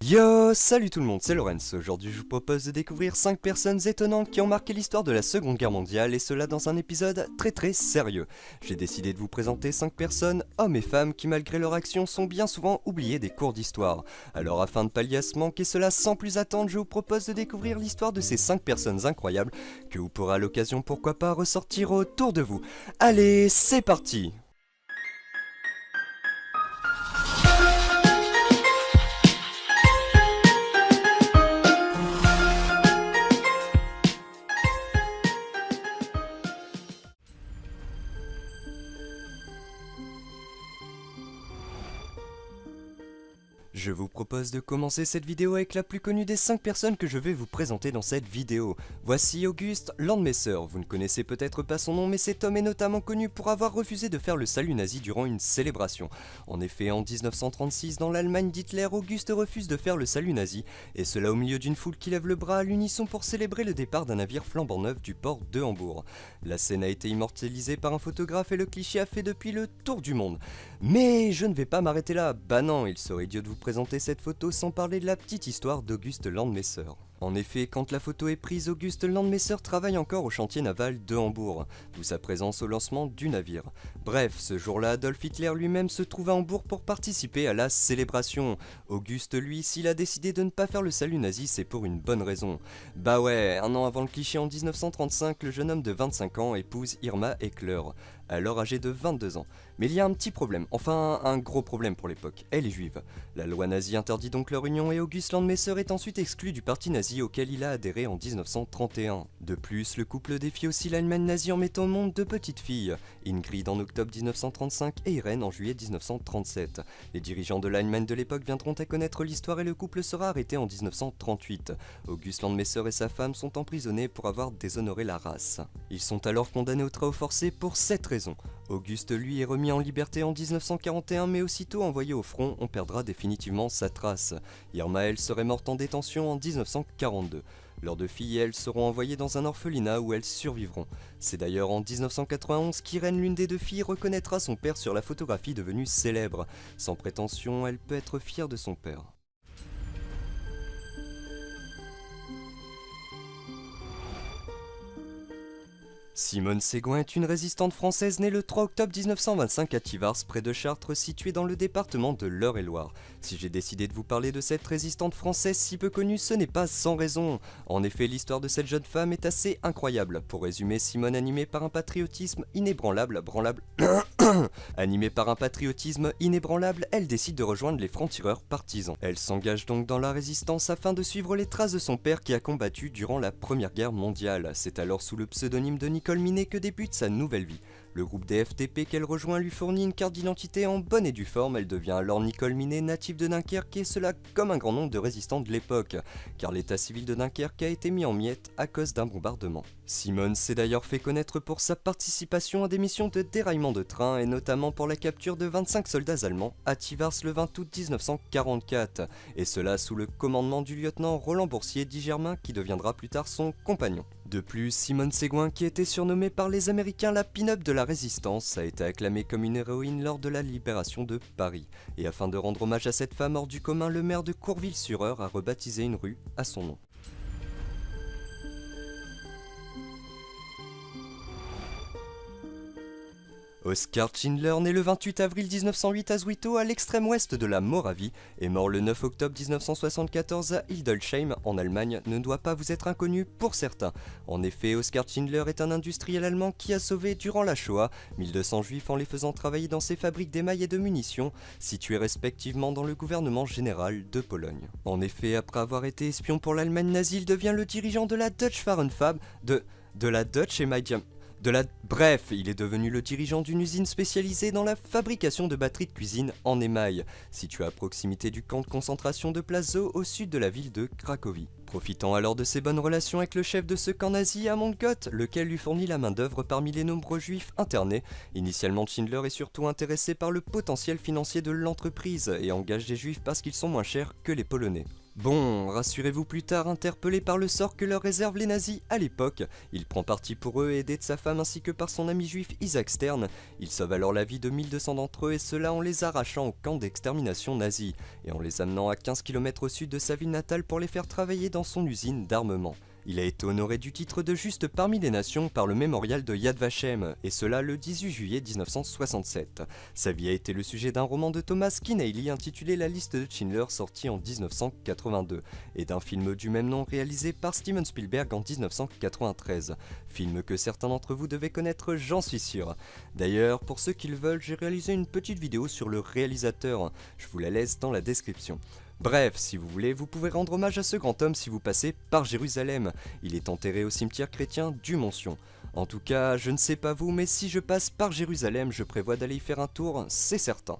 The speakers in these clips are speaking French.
Yo, salut tout le monde, c'est Lorenz. Aujourd'hui je vous propose de découvrir 5 personnes étonnantes qui ont marqué l'histoire de la Seconde Guerre mondiale et cela dans un épisode très sérieux. J'ai décidé de vous présenter 5 personnes, hommes et femmes, qui malgré leur action sont bien souvent oubliées des cours d'histoire. Alors afin de pallier à ce manque et cela sans plus attendre, je vous propose de découvrir l'histoire de ces 5 personnes incroyables que vous pourrez à l'occasion pourquoi pas ressortir autour de vous. Allez, c'est parti! Je vous propose de commencer cette vidéo avec la plus connue des 5 personnes que je vais vous présenter dans cette vidéo. Voici August Landmesser. Vous ne connaissez peut-être pas son nom, mais cet homme est notamment connu pour avoir refusé de faire le salut nazi durant une célébration. En effet, en 1936, dans l'Allemagne d'Hitler, Auguste refuse de faire le salut nazi, et cela au milieu d'une foule qui lève le bras à l'unisson pour célébrer le départ d'un navire flambant neuf du port de Hambourg. La scène a été immortalisée par un photographe et le cliché a fait depuis le tour du monde. Mais je ne vais pas m'arrêter là, bah non, il serait idiot de vous présenter cette photo sans parler de la petite histoire d'Auguste Landmesser. En effet, quand la photo est prise, Auguste Landmesser travaille encore au chantier naval de Hambourg, d'où sa présence au lancement du navire. Bref, ce jour-là, Adolf Hitler lui-même se trouve à Hambourg pour participer à la célébration. Auguste, lui, s'il a décidé de ne pas faire le salut nazi, c'est pour une bonne raison. Bah ouais, un an avant le cliché en 1935, le jeune homme de 25 ans épouse Irma Eckler, alors âgée de 22 ans. Mais il y a un petit problème, enfin un gros problème pour l'époque, elle est juive. La loi nazie interdit donc leur union et August Landmesser est ensuite exclu du parti nazi auquel il a adhéré en 1931. De plus, le couple défie aussi l'Allemagne nazie en mettant au monde deux petites filles, Ingrid en octobre 1935 et Irène en juillet 1937. Les dirigeants de l'Allemagne de l'époque viendront à connaître l'histoire et le couple sera arrêté en 1938. August Landmesser et sa femme sont emprisonnés pour avoir déshonoré la race. Ils sont alors condamnés aux travaux forcés pour cette raison. Auguste, lui, est remis en liberté en 1941, mais aussitôt envoyé au front, on perdra définitivement sa trace. Irma, elle, serait morte en détention en 1942. Leurs deux filles, elles, seront envoyées dans un orphelinat où elles survivront. C'est d'ailleurs en 1991 qu'Irène, l'une des deux filles, reconnaîtra son père sur la photographie devenue célèbre. Sans prétention, elle peut être fière de son père. Simone Séguin est une résistante française née le 3 octobre 1925 à Thivars, près de Chartres, située dans le département de l'Eure-et-Loir. Si j'ai décidé de vous parler de cette résistante française si peu connue, ce n'est pas sans raison. En effet, l'histoire de cette jeune femme est assez incroyable. Pour résumer, Simone, animée par un patriotisme inébranlable, elle décide de rejoindre les francs-tireurs partisans. Elle s'engage donc dans la résistance afin de suivre les traces de son père qui a combattu durant la Première Guerre mondiale. C'est alors sous le pseudonyme de Nicole Minet que débute sa nouvelle vie. Le groupe des FDP qu'elle rejoint lui fournit une carte d'identité en bonne et due forme. Elle devient alors Nicole Minet, native de Dunkerque, et cela comme un grand nombre de résistants de l'époque, car l'état civil de Dunkerque a été mis en miettes à cause d'un bombardement. Simone s'est d'ailleurs fait connaître pour sa participation à des missions de déraillement de train, et notamment pour la capture de 25 soldats allemands à Thivars le 20 août 1944, et cela sous le commandement du lieutenant Roland Boursier dit Germain qui deviendra plus tard son compagnon. De plus, Simone Séguin, qui était surnommée par les Américains la pin-up de la résistance, a été acclamée comme une héroïne lors de la libération de Paris. Et afin de rendre hommage à cette femme hors du commun, le maire de Courville-sur-Eure a rebaptisé une rue à son nom. Oskar Schindler, né le 28 avril 1908 à Zwickau, à l'extrême ouest de la Moravie, et mort le 9 octobre 1974 à Hildesheim, en Allemagne, ne doit pas vous être inconnu pour certains. En effet, Oskar Schindler est un industriel allemand qui a sauvé, durant la Shoah, 1200 juifs en les faisant travailler dans ses fabriques d'émail et de munitions, situées respectivement dans le gouvernement général de Pologne. En effet, après avoir été espion pour l'Allemagne nazie, il devient le dirigeant de la Deutsche Warenfab, de la Deutsche Medium... Bref, il est devenu le dirigeant d'une usine spécialisée dans la fabrication de batteries de cuisine en émail, située à proximité du camp de concentration de Plazo au sud de la ville de Cracovie. Profitant alors de ses bonnes relations avec le chef de ce camp nazi, Amon Gott, lequel lui fournit la main-d'œuvre parmi les nombreux juifs internés, initialement Schindler est surtout intéressé par le potentiel financier de l'entreprise et engage des juifs parce qu'ils sont moins chers que les Polonais. Bon, rassurez-vous plus tard, interpellé par le sort que leur réservent les nazis à l'époque, il prend parti pour eux et aidé de sa femme ainsi que par son ami juif Isaac Stern. Il sauve alors la vie de 1200 d'entre eux et cela en les arrachant au camp d'extermination nazi et en les amenant à 15 km au sud de sa ville natale pour les faire travailler dans son usine d'armement. Il a été honoré du titre de juste parmi les nations par le mémorial de Yad Vashem, et cela le 18 juillet 1967. Sa vie a été le sujet d'un roman de Thomas Keneally intitulé La liste de Schindler sorti en 1982, et d'un film du même nom réalisé par Steven Spielberg en 1993. Film que certains d'entre vous devaient connaître, j'en suis sûr. D'ailleurs, pour ceux qui le veulent, j'ai réalisé une petite vidéo sur le réalisateur, je vous la laisse dans la description. Bref, si vous voulez, vous pouvez rendre hommage à ce grand homme si vous passez par Jérusalem. Il est enterré au cimetière chrétien du Montsion. En tout cas, je ne sais pas vous, mais si je passe par Jérusalem, je prévois d'aller y faire un tour, c'est certain.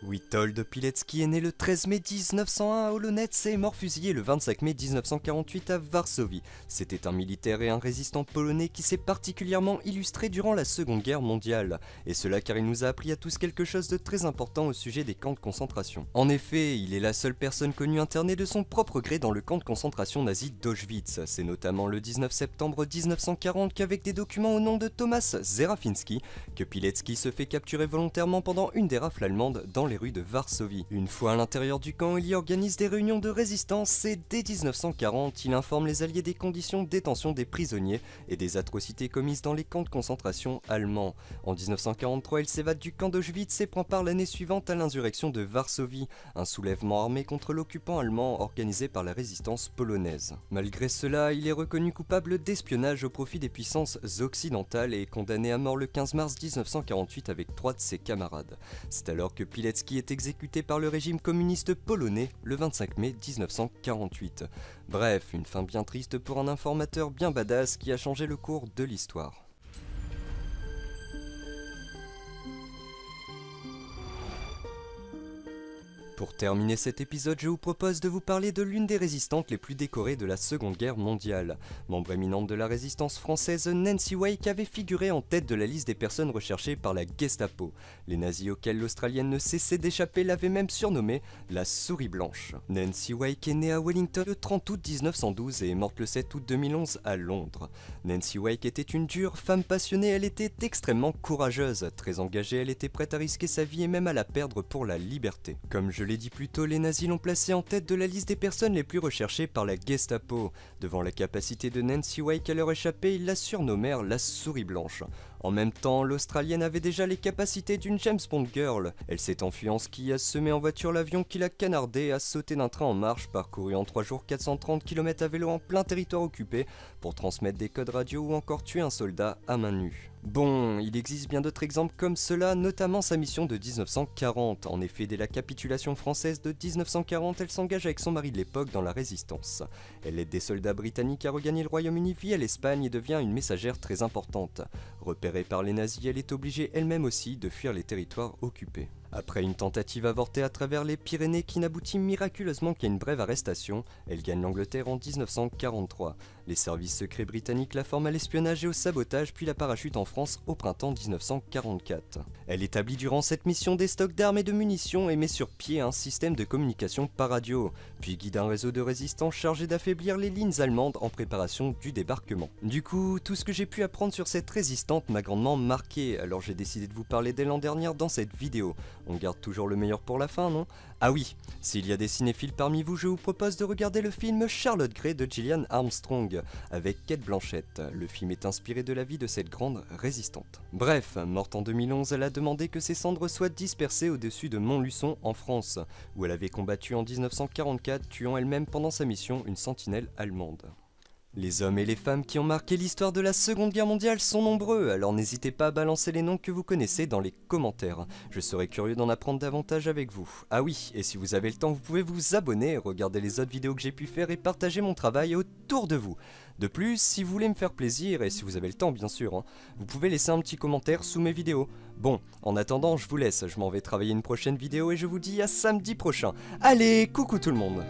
Witold Pilecki est né le 13 mai 1901 à Olonets et est mort fusillé le 25 mai 1948 à Varsovie. C'était un militaire et un résistant polonais qui s'est particulièrement illustré durant la Seconde Guerre mondiale. Et cela car il nous a appris à tous quelque chose de très important au sujet des camps de concentration. En effet, il est la seule personne connue internée de son propre gré dans le camp de concentration nazi d'Auschwitz. C'est notamment le 19 septembre 1940 qu'avec des documents au nom de Thomas Zerafinski, que Pilecki se fait capturer volontairement pendant une des rafles allemandes dans les rues de Varsovie. Une fois à l'intérieur du camp, il y organise des réunions de résistance et dès 1940, il informe les Alliés des conditions de détention des prisonniers et des atrocités commises dans les camps de concentration allemands. En 1943, il s'évade du camp d'Auschwitz et prend part l'année suivante à l'insurrection de Varsovie, un soulèvement armé contre l'occupant allemand organisé par la résistance polonaise. Malgré cela, il est reconnu coupable d'espionnage au profit des puissances occidentales et condamné à mort le 15 mars 1948 avec 3 de ses camarades. C'est alors que Pilecki est exécuté par le régime communiste polonais le 25 mai 1948. Bref, une fin bien triste pour un informateur bien badass qui a changé le cours de l'histoire. Pour terminer cet épisode, je vous propose de vous parler de l'une des résistantes les plus décorées de la Seconde Guerre mondiale. Membre éminente de la résistance française, Nancy Wake avait figuré en tête de la liste des personnes recherchées par la Gestapo. Les nazis auxquels l'Australienne ne cessait d'échapper l'avaient même surnommée la souris blanche. Nancy Wake est née à Wellington le 30 août 1912 et est morte le 7 août 2011 à Londres. Nancy Wake était une dure femme passionnée, elle était extrêmement courageuse, très engagée, elle était prête à risquer sa vie et même à la perdre pour la liberté. Comme je l'ai dit plus tôt, les nazis l'ont placée en tête de la liste des personnes les plus recherchées par la Gestapo. Devant la capacité de Nancy Wake à leur échapper, ils la surnommèrent la souris blanche. En même temps, l'Australienne avait déjà les capacités d'une James Bond girl. Elle s'est enfuie en ski, a semé en voiture l'avion qui l'a canardé, a sauté d'un train en marche, parcouru en 3 jours 430 km à vélo en plein territoire occupé pour transmettre des codes radio ou encore tuer un soldat à main nue. Bon, il existe bien d'autres exemples comme cela, notamment sa mission de 1940. En effet, dès la capitulation française de 1940, elle s'engage avec son mari de l'époque dans la résistance. Elle aide des soldats britanniques à regagner le Royaume-Uni via l'Espagne et devient une messagère très importante. Repérée par les nazis, elle est obligée elle-même aussi de fuir les territoires occupés. Après une tentative avortée à travers les Pyrénées qui n'aboutit miraculeusement qu'à une brève arrestation, elle gagne l'Angleterre en 1943. Les services secrets britanniques la forment à l'espionnage et au sabotage puis la parachute en France au printemps 1944. Elle établit durant cette mission des stocks d'armes et de munitions et met sur pied un système de communication par radio, puis guide un réseau de résistants chargé d'affaiblir les lignes allemandes en préparation du débarquement. Du coup, tout ce que j'ai pu apprendre sur cette résistante m'a grandement marqué, alors j'ai décidé de vous parler d'elle l'an dernier dans cette vidéo. On garde toujours le meilleur pour la fin, non? Ah oui, s'il y a des cinéphiles parmi vous, je vous propose de regarder le film Charlotte Gray de Gillian Armstrong, avec Cate Blanchett. Le film est inspiré de la vie de cette grande résistante. Bref, morte en 2011, elle a demandé que ses cendres soient dispersées au-dessus de Montluçon en France, où elle avait combattu en 1944, tuant elle-même pendant sa mission une sentinelle allemande. Les hommes et les femmes qui ont marqué l'histoire de la Seconde Guerre mondiale sont nombreux, alors n'hésitez pas à balancer les noms que vous connaissez dans les commentaires. Je serais curieux d'en apprendre davantage avec vous. Ah oui, et si vous avez le temps, vous pouvez vous abonner, regarder les autres vidéos que j'ai pu faire et partager mon travail autour de vous. De plus, si vous voulez me faire plaisir, et si vous avez le temps bien sûr, vous pouvez laisser un petit commentaire sous mes vidéos. Bon, en attendant, je vous laisse, je m'en vais travailler une prochaine vidéo et je vous dis à samedi prochain. Allez, coucou tout le monde!